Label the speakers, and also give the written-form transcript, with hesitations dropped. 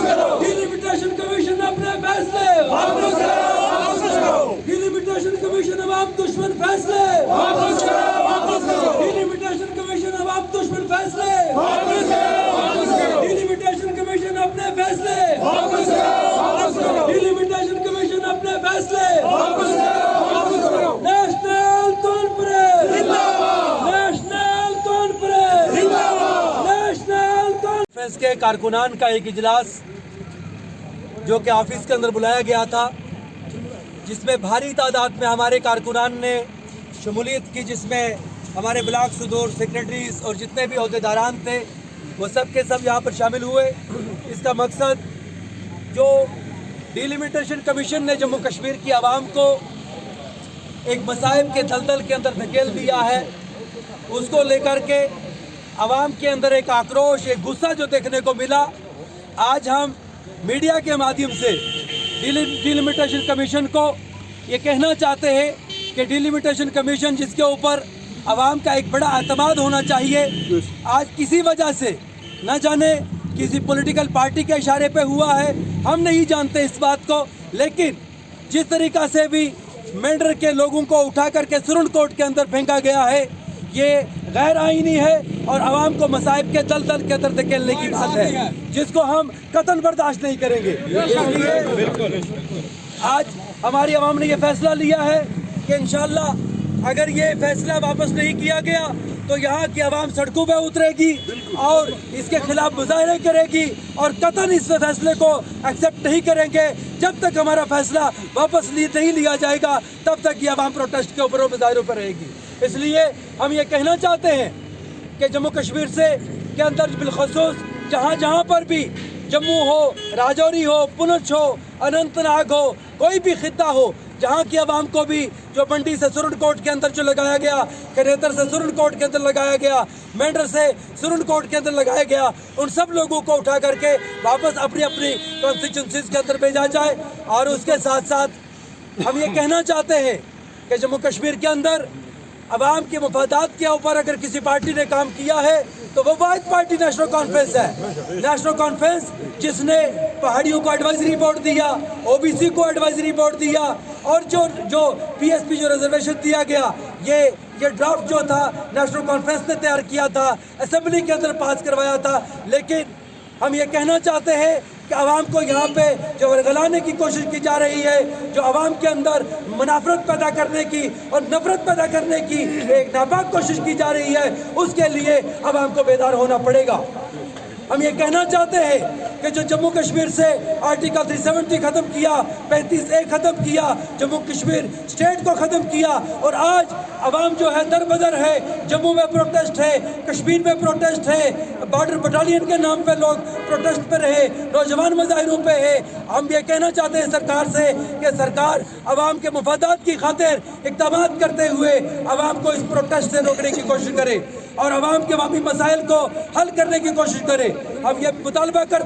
Speaker 1: Delimitation commission अपने फैसले वापस करो। डिलिमिटेशन कमीशन अवाम दुश्मन फैसले वापस करो। डिलिमिटेशन कमीशन अवाम दुश्मन फैसले वापस करो। डिलिमिटेशन कमीशन अपने फैसले वापस करो। डिलिमिटेशन कमीशन अपने फैसले वापस करो। नेशनल कॉन्फ्रेंस जिंदाबाद। नेशनल कॉन्फ्रेंस जिंदाबाद। नेशनल कॉन्फ्रेंस के कारकुनान का एक इजलास जो कि ऑफिस के अंदर बुलाया गया था, जिसमें भारी तादाद में हमारे कारकुनान ने शमूलियत की, जिसमें हमारे ब्लॉक सदूर सेक्रेटरीज और जितने भी अहदेदारान थे वो सब के सब यहाँ पर शामिल हुए। इसका मकसद जो डिलिमिटेशन कमीशन ने जम्मू कश्मीर की आवाम को एक मसाइब के दलदल के अंदर धकेल दिया है, उसको लेकर के आवाम के अंदर एक आक्रोश, एक गुस्सा जो देखने को मिला। आज हम मीडिया के माध्यम से डिलिमिटेशन कमीशन को ये कहना चाहते हैं कि डिलिमिटेशन कमीशन जिसके ऊपर आवाम का एक बड़ा एतमाद होना चाहिए, आज किसी वजह से न जाने किसी पॉलिटिकल पार्टी के इशारे पे हुआ है, हम नहीं जानते इस बात को, लेकिन जिस तरीक़ा से भी मेंढर के लोगों को उठा करके सुरन कोर्ट के अंदर फेंका गया है, ये गैर आईनी है और आवाम को मसाइब के दलदल के अंदर धकेलने की बात है, जिसको हम कतन बर्दाश्त नहीं करेंगे। इसलिए आज हमारी आवाम ने ये फैसला लिया है कि इंशाअल्लाह अगर ये फैसला वापस नहीं किया गया तो यहाँ की आवाम सड़कों पे उतरेगी और इसके खिलाफ मुजाहरे करेगी और कतन इस फैसले को एक्सेप्ट नहीं करेंगे। जब तक हमारा फैसला वापस नहीं लिया जाएगा तब तक ये आवाम प्रोटेस्ट के ऊपर मुजाहरों पर रहेगी। इसलिए हम ये कहना चाहते हैं कि जम्मू कश्मीर से के अंदर बिलखसूस जहाँ पर भी जम्मू हो, राजौरी हो, पुंछ हो, अनंतनाग हो, कोई भी खित्ता हो, जहाँ की आवाम को भी जो मंडी से सुरन कोर्ट के अंदर जो लगाया गया, करेतर से सुरन कोर्ट के अंदर लगाया गया, मेंढर से सुरन कोर्ट के अंदर लगाया गया, उन सब लोगों को उठा करके वापस अपनी अपनी कॉन्स्टिट्यूंसीज के अंदर भेजा जाए। और उसके साथ साथ हम ये कहना चाहते हैं कि जम्मू कश्मीर के अंदर अवाम के मफादात के ऊपर अगर किसी पार्टी ने काम किया है तो वो वाहिद पार्टी नेशनल कॉन्फ्रेंस है। नेशनल कॉन्फ्रेंस जिसने पहाड़ियों को एडवाइजरी बोर्ड दिया, ओबीसी को एडवाइजरी बोर्ड दिया और जो पीएसपी जो रिजर्वेशन दिया गया, ये ड्राफ्ट जो था नेशनल कॉन्फ्रेंस ने तैयार किया था, असेंबली के अंदर पास करवाया था। लेकिन हम ये कहना चाहते हैं कि आवाम को यहाँ पे जो वर्गलाने की कोशिश की जा रही है, जो आवाम के अंदर मुनाफरत पैदा करने की और नफरत पैदा करने की एक नापाक कोशिश की जा रही है, उसके लिए आवाम को बेदार होना पड़ेगा। हम ये कहना चाहते हैं कि जो जम्मू कश्मीर से आर्टिकल 370 ख़त्म किया, 35A ख़त्म किया, जम्मू कश्मीर स्टेट को ख़त्म किया और आज आवाम जो है दर बदर है, जम्मू में प्रोटेस्ट है, कश्मीर में प्रोटेस्ट है, बॉर्डर बटालियन के नाम पे लोग प्रोटेस्ट पे रहे, नौजवान मुजाहिरों पे है। हम ये कहना चाहते हैं सरकार से कि सरकार आवाम के मफादात की खातिर इक़दाम करते हुए आवाम को इस प्रोटेस्ट से रोकने की कोशिश करे और आवाम के वामी मसाइल को हल करने की कोशिश करे। हम ये मुतालबा करते